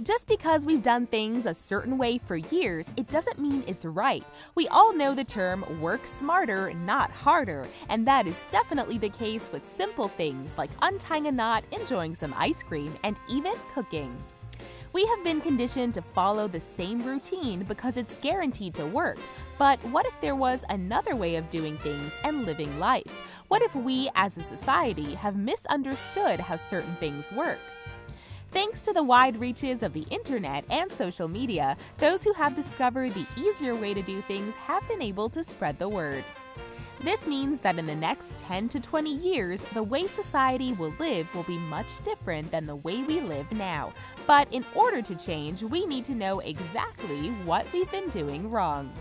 Just because we've done things a certain way for years, it doesn't mean it's right. We all know the term work smarter, not harder, and that is definitely the case with simple things like untying a knot, enjoying some ice cream, and even cooking. We have been conditioned to follow the same routine because it's guaranteed to work. But what if there was another way of doing things and living life? What if we, as a society, have misunderstood how certain things work? Thanks to the wide reaches of the internet and social media, those who have discovered the easier way to do things have been able to spread the word. This means that in the next 10 to 20 years, the way society will live will be much different than the way we live now. But in order to change, we need to know exactly what we've been doing wrong.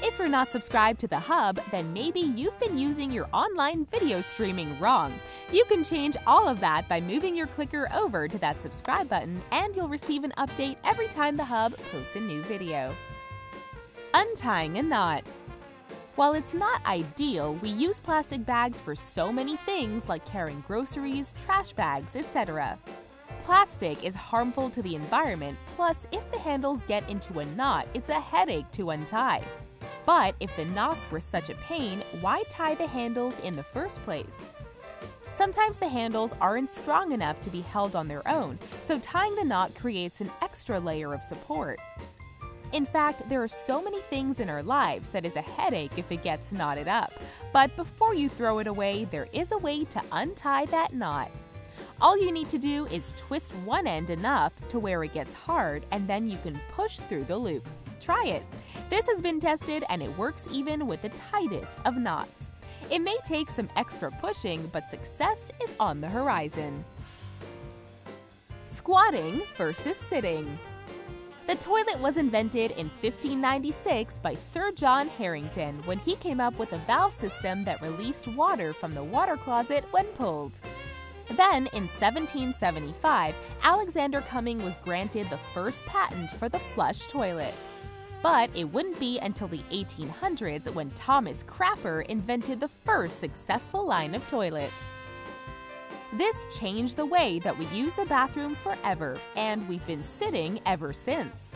If you're not subscribed to The Hub, then maybe you've been using your online video streaming wrong. You can change all of that by moving your clicker over to that subscribe button, and you'll receive an update every time The Hub posts a new video. Untying a knot. While it's not ideal, we use plastic bags for so many things like carrying groceries, trash bags, etc. Plastic is harmful to the environment, plus if the handles get into a knot, it's a headache to untie. But if the knots were such a pain, why tie the handles in the first place? Sometimes the handles aren't strong enough to be held on their own, so tying the knot creates an extra layer of support. In fact, there are so many things in our lives that is a headache if it gets knotted up. But before you throw it away, there is a way to untie that knot. All you need to do is twist one end enough to where it gets hard, and then you can push through the loop. Try it. This has been tested and it works even with the tightest of knots. It may take some extra pushing, but success is on the horizon. Squatting versus sitting. The toilet was invented in 1596 by Sir John Harrington when he came up with a valve system that released water from the water closet when pulled. Then, in 1775, Alexander Cumming was granted the first patent for the flush toilet. But it wouldn't be until the 1800s when Thomas Crapper invented the first successful line of toilets. This changed the way that we use the bathroom forever, and we've been sitting ever since.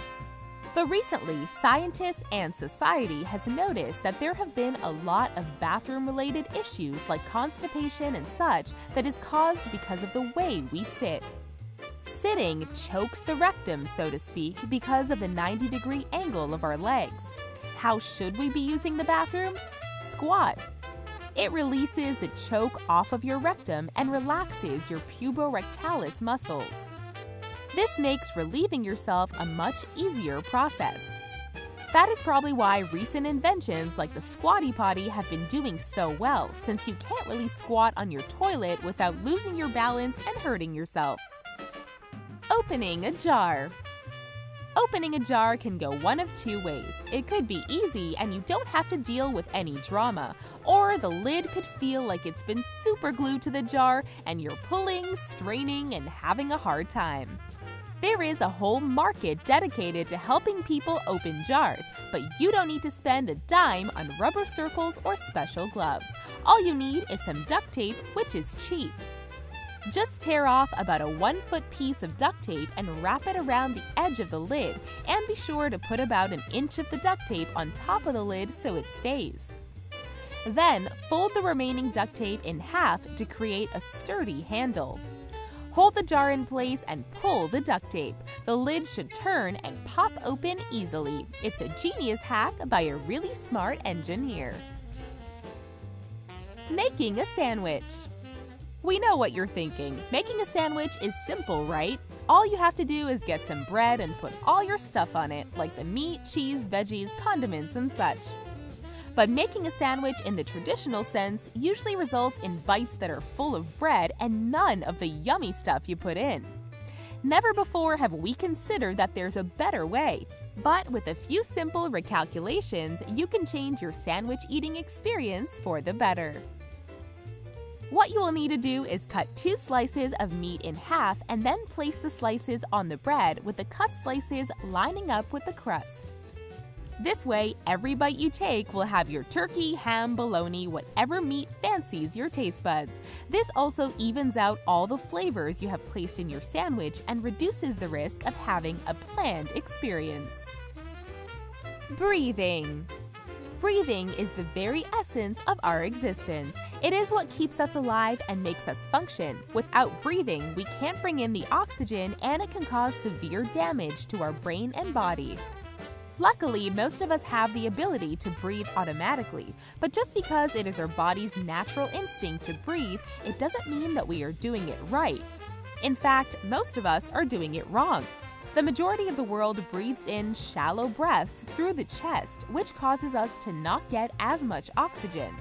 But recently, scientists and society has noticed that there have been a lot of bathroom-related issues like constipation and such that is caused because of the way we sit. Sitting chokes the rectum, so to speak, because of the 90-degree angle of our legs. How should we be using the bathroom? Squat. It releases the choke off of your rectum and relaxes your puborectalis muscles. This makes relieving yourself a much easier process. That is probably why recent inventions like the squatty potty have been doing so well, since you can't really squat on your toilet without losing your balance and hurting yourself. Opening a jar. Opening a jar can go one of two ways. It could be easy and you don't have to deal with any drama, or the lid could feel like it's been super glued to the jar and you're pulling, straining, and having a hard time. There is a whole market dedicated to helping people open jars, but you don't need to spend a dime on rubber circles or special gloves. All you need is some duct tape, which is cheap. Just tear off about a 1-foot piece of duct tape and wrap it around the edge of the lid, and be sure to put about an inch of the duct tape on top of the lid so it stays. Then, fold the remaining duct tape in half to create a sturdy handle. Hold the jar in place and pull the duct tape. The lid should turn and pop open easily. It's a genius hack by a really smart engineer. Making a sandwich. We know what you're thinking. Making a sandwich is simple, right? All you have to do is get some bread and put all your stuff on it, like the meat, cheese, veggies, condiments, and such. But making a sandwich in the traditional sense usually results in bites that are full of bread and none of the yummy stuff you put in. Never before have we considered that there's a better way. But with a few simple recalculations, you can change your sandwich eating experience for the better. What you will need to do is cut 2 slices of meat in half and then place the slices on the bread with the cut slices lining up with the crust. This way, every bite you take will have your turkey, ham, bologna, whatever meat fancies your taste buds. This also evens out all the flavors you have placed in your sandwich and reduces the risk of having a bland experience. Breathing. Breathing is the very essence of our existence. It is what keeps us alive and makes us function. Without breathing, we can't bring in the oxygen and it can cause severe damage to our brain and body. Luckily, most of us have the ability to breathe automatically, but just because it is our body's natural instinct to breathe, it doesn't mean that we are doing it right. In fact, most of us are doing it wrong. The majority of the world breathes in shallow breaths through the chest, which causes us to not get as much oxygen.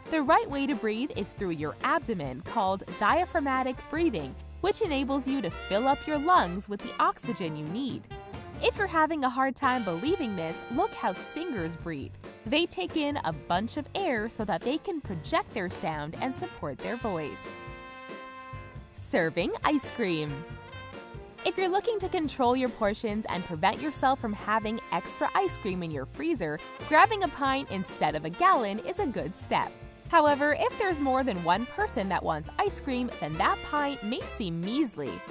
The right way to breathe is through your abdomen, called diaphragmatic breathing, which enables you to fill up your lungs with the oxygen you need. If you're having a hard time believing this, look how singers breathe. They take in a bunch of air so that they can project their sound and support their voice. Serving ice cream. If you're looking to control your portions and prevent yourself from having extra ice cream in your freezer, grabbing a pint instead of a gallon is a good step. However, if there's more than one person that wants ice cream, then that pint may seem measly.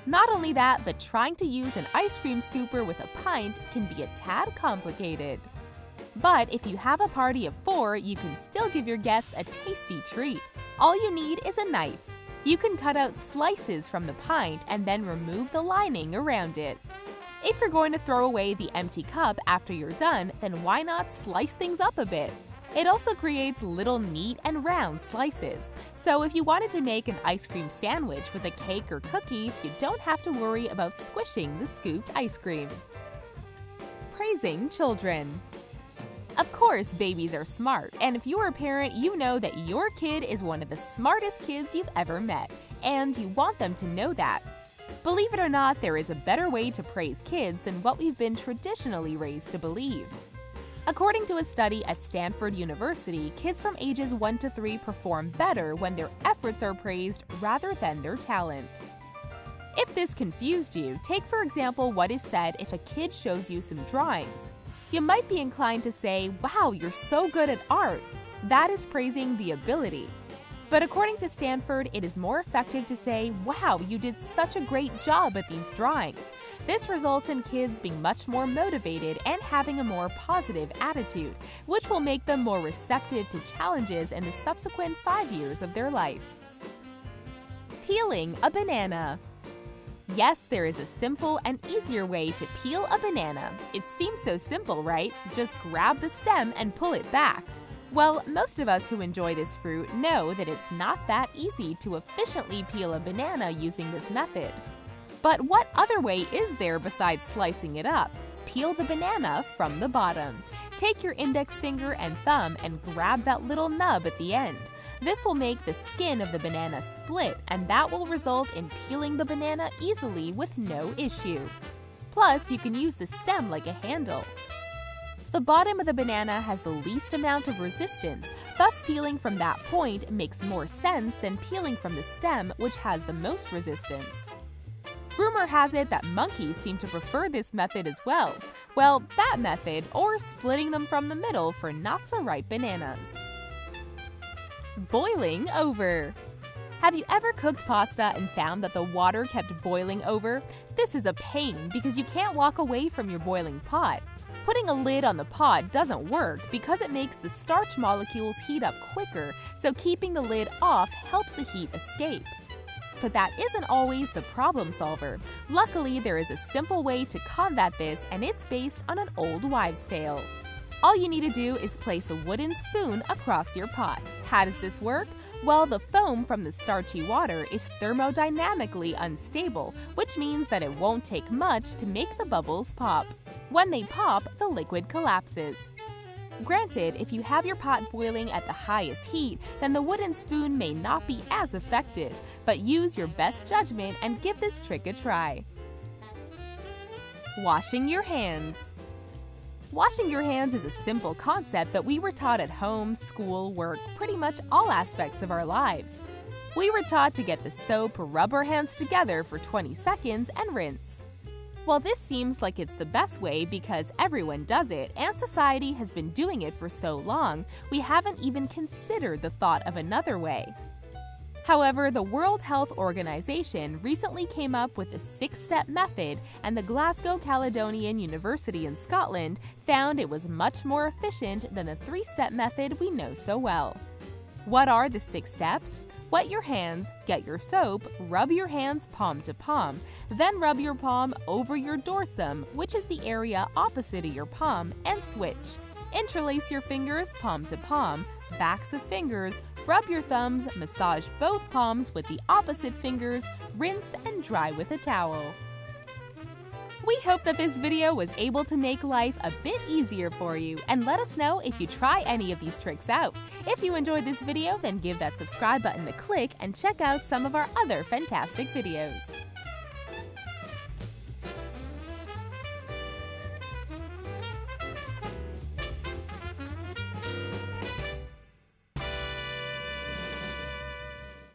Not only that, but trying to use an ice cream scooper with a pint can be a tad complicated. But if you have a party of 4, you can still give your guests a tasty treat. All you need is a knife. You can cut out slices from the pint and then remove the lining around it. If you're going to throw away the empty cup after you're done, then why not slice things up a bit? It also creates little neat and round slices. So if you wanted to make an ice cream sandwich with a cake or cookie, you don't have to worry about squishing the scooped ice cream. Praising children. Of course, babies are smart, and if you're a parent, you know that your kid is one of the smartest kids you've ever met, and you want them to know that. Believe it or not, there is a better way to praise kids than what we've been traditionally raised to believe. According to a study at Stanford University, kids from ages 1 to 3 perform better when their efforts are praised rather than their talent. If this confused you, take for example what is said if a kid shows you some drawings. You might be inclined to say, "Wow, you're so good at art." That is praising the ability. But according to Stanford, it is more effective to say, "Wow, you did such a great job at these drawings." This results in kids being much more motivated and having a more positive attitude, which will make them more receptive to challenges in the subsequent 5 years of their life. Peeling a banana. Yes, there is a simple and easier way to peel a banana. It seems so simple, right? Just grab the stem and pull it back. Well, most of us who enjoy this fruit know that it's not that easy to efficiently peel a banana using this method. But what other way is there besides slicing it up? Peel the banana from the bottom. Take your index finger and thumb and grab that little nub at the end. This will make the skin of the banana split, and that will result in peeling the banana easily with no issue. Plus, you can use the stem like a handle. The bottom of the banana has the least amount of resistance, thus peeling from that point makes more sense than peeling from the stem, which has the most resistance. Rumor has it that monkeys seem to prefer this method as well. Well, that method, or splitting them from the middle for not-so-ripe bananas. Boiling over. Have you ever cooked pasta and found that the water kept boiling over? This is a pain because you can't walk away from your boiling pot. Putting a lid on the pot doesn't work because it makes the starch molecules heat up quicker, so keeping the lid off helps the heat escape. But that isn't always the problem solver. Luckily, there is a simple way to combat this, and it's based on an old wives' tale. All you need to do is place a wooden spoon across your pot. How does this work? Well, the foam from the starchy water is thermodynamically unstable, which means that it won't take much to make the bubbles pop. When they pop, the liquid collapses. Granted, if you have your pot boiling at the highest heat, then the wooden spoon may not be as effective, but use your best judgment and give this trick a try. Washing your hands. Washing your hands is a simple concept that we were taught at home, school, work, pretty much all aspects of our lives. We were taught to get the soap, rub our hands together for 20 seconds, and rinse. While this seems like it's the best way because everyone does it and society has been doing it for so long, we haven't even considered the thought of another way. However, the World Health Organization recently came up with a 6-step method, and the Glasgow Caledonian University in Scotland found it was much more efficient than the 3-step method we know so well. What are the 6 steps? Wet your hands, get your soap, rub your hands palm to palm, then rub your palm over your dorsum, which is the area opposite of your palm, and switch. Interlace your fingers palm to palm, backs of fingers, rub your thumbs, massage both palms with the opposite fingers, rinse and dry with a towel. We hope that this video was able to make life a bit easier for you, and let us know if you try any of these tricks out. If you enjoyed this video, then give that subscribe button a click and check out some of our other fantastic videos.